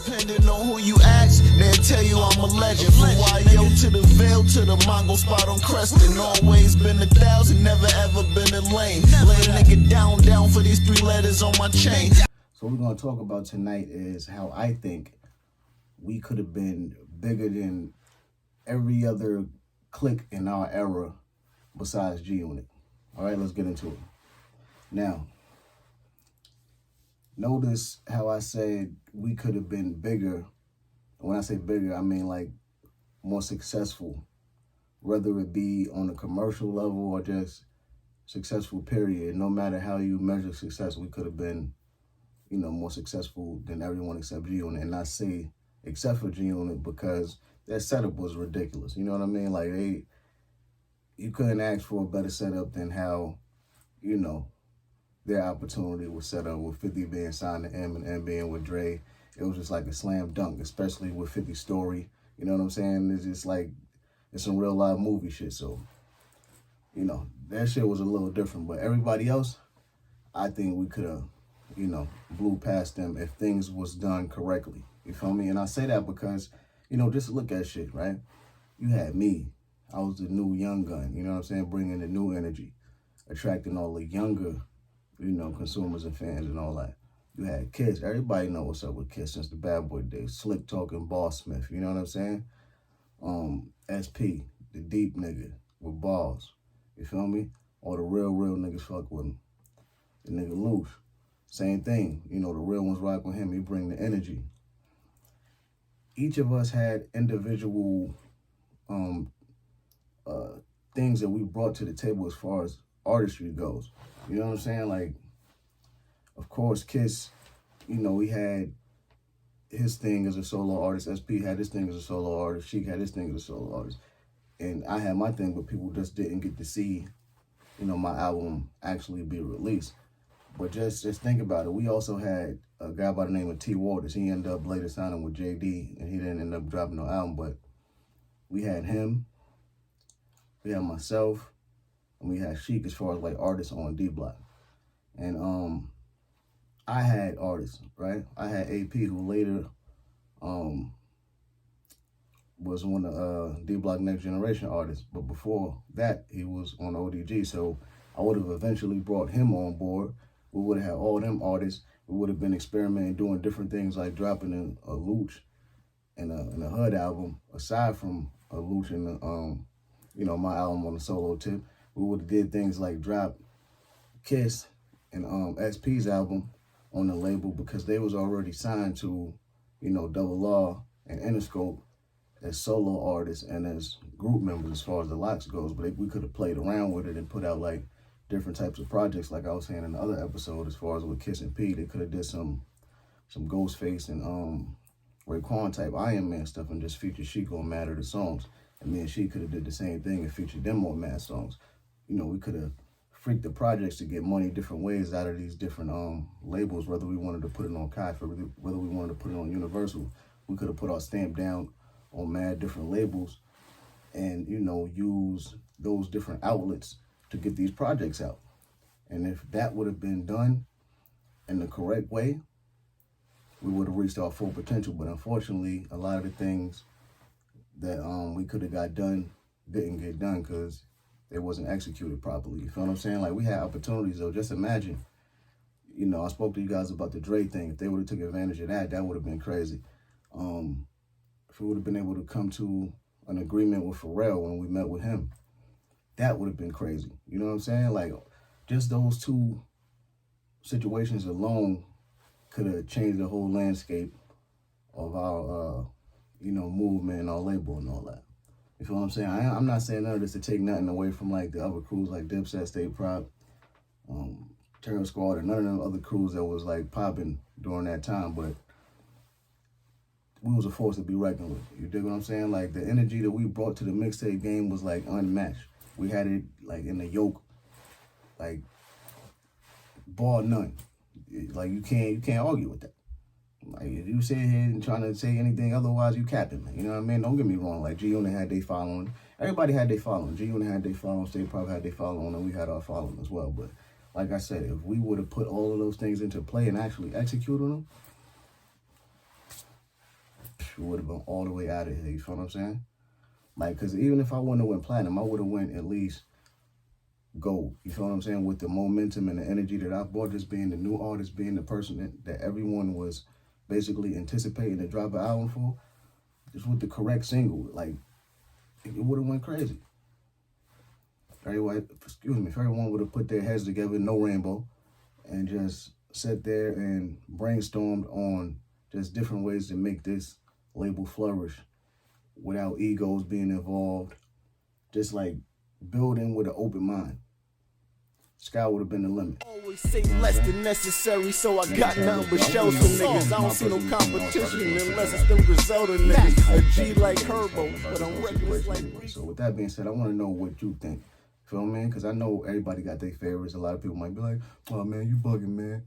Depending on who you ask, they'll tell you I'm a legend. From YO to the Veil to the Mongo spot on Creston. Always been 1,000, never ever been a lame. Lay a nigga down for these 3 letters on my chain. So what we're going to talk about tonight is how I think we could have been bigger than every other clique in our era besides G-Unit. All right, let's get into it. Now, notice how I said we could have been bigger. When I say bigger, I mean like more successful, whether it be on a commercial level or just successful, period. No matter how you measure success, we could have been, you know, more successful than everyone except G-Unit. And I say except for G-Unit because their setup was ridiculous. You know what I mean? Like you couldn't ask for a better setup than how, you know, their opportunity was set up with 50 being signed to M and M being with Dre. It was just like a slam dunk, especially with 50's story. You know what I'm saying? It's just like, it's some real live movie shit. So, you know, that shit was a little different. But everybody else, I think we could have, you know, blew past them if things was done correctly. You feel me? And I say that because, you know, just look at shit, right? You had me. I was the new young gun, you know what I'm saying? Bringing the new energy, attracting all the younger, you know, consumers and fans and all that. You had Kiss. Everybody know what's up with Kiss since the Bad Boy days. Slick talking Boss Smith, you know what I'm saying? SP, the deep nigga with balls. You feel me? All the real niggas fuck with him. The nigga loose. Same thing. You know, the real ones rock with him. He bring the energy. Each of us had individual things that we brought to the table as far as artistry goes. You know what I'm saying? Like, of course, Kiss, you know, he had his thing as a solo artist. SP had his thing as a solo artist. Sheik had his thing as a solo artist. And I had my thing, but people just didn't get to see, you know, my album actually be released. But just think about it. We also had a guy by the name of T. Waters. He ended up later signing with JD, and he didn't end up dropping no album. But we had him, we had myself, and we had Sheik as far as like artists on D Block. And I had artists, right? I had AP, who later was one of D Block Next Generation artists. But before that, he was on ODG. So I would have eventually brought him on board. We would have had all them artists. We would have been experimenting, doing different things like dropping a Luch and a Hood album, aside from a Luch and you know, my album on the solo tip. We would have did things like drop Kiss and SP's album on the label because they was already signed to, you know, Double Law and Interscope as solo artists and as group members as far as the locks goes. But we could have played around with it and put out like different types of projects, like I was saying in the other episode, as far as with Kiss and P. They could have did some Ghostface and Raekwon type Iron Man stuff and just featured Sheik on Mad at the songs. And me and Sheik could have did the same thing and featured them on Mad songs. You know, we could have freaked the projects to get money different ways out of these different labels, whether we wanted to put it on Kai-Fi, whether we wanted to put it on Universal. We could have put our stamp down on mad different labels and, you know, use those different outlets to get these projects out. And if that would have been done in the correct way, we would have reached our full potential. But unfortunately, a lot of the things that we could have got done didn't get done because it wasn't executed properly. You feel what I'm saying? Like, we had opportunities, though. Just imagine, you know, I spoke to you guys about the Dre thing. If they would have took advantage of that, that would have been crazy. If we would have been able to come to an agreement with Pharrell when we met with him, that would have been crazy. You know what I'm saying? Like, just those two situations alone could have changed the whole landscape of our, you know, movement and our label and all that. You feel what I'm saying? I'm not saying none of this to take nothing away from, like, the other crews like Dipset, State Prop, Terror Squad, and none of them other crews that was, like, popping during that time, but we was a force to be reckoned with. You dig what I'm saying? Like, the energy that we brought to the mixtape game was, like, unmatched. We had it, like, in the yoke, like, bar none. Like, you can't argue with that. Like, if you sit here and trying to say anything otherwise, you capping, man. You know what I mean? Don't get me wrong. Like, G-Unit had their following. Everybody had their following. G-Unit had their following. State Prop had their following, and we had our following as well. But like I said, if we would have put all of those things into play and actually execute on them, we would have been all the way out of here. You feel what I'm saying? Like, because even if I wouldn't have went platinum, I would have went at least gold. You feel what I'm saying? With the momentum and the energy that I brought, just being the new artist, being the person that everyone was basically anticipating to drop an album for, just with the correct single, like, it would have went crazy. If everyone would have put their heads together, no rainbow, and just sat there and brainstormed on just different ways to make this label flourish without egos being involved, just like building with an open mind, sky would have been the limit. Always say less than necessary, so I got nothing but shells for niggas. I don't see no competition unless it's them Griselda niggas. A G like Herbo, but I'm reckless like Reese. So with that being said, I want to know what you think. Feel me? Because I know everybody got their favorites. A lot of people might be like, oh man, you bugging, man.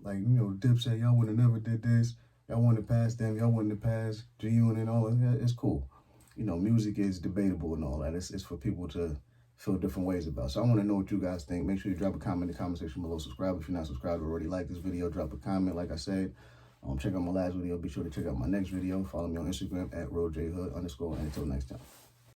Like, you know, Dipset, y'all would have never did this. Y'all wouldn't have passed them. Y'all wouldn't have passed G-Unit and all that. It's cool. You know, music is debatable and all that. It's for people to feel different ways about. So I want to know what you guys think. Make sure you drop a comment in the comment section below. Subscribe if you're not subscribed already. Like this video. Drop a comment. Like I said, check out my last video. Be sure to check out my next video. Follow me on Instagram at RoadJHood_. And until next time.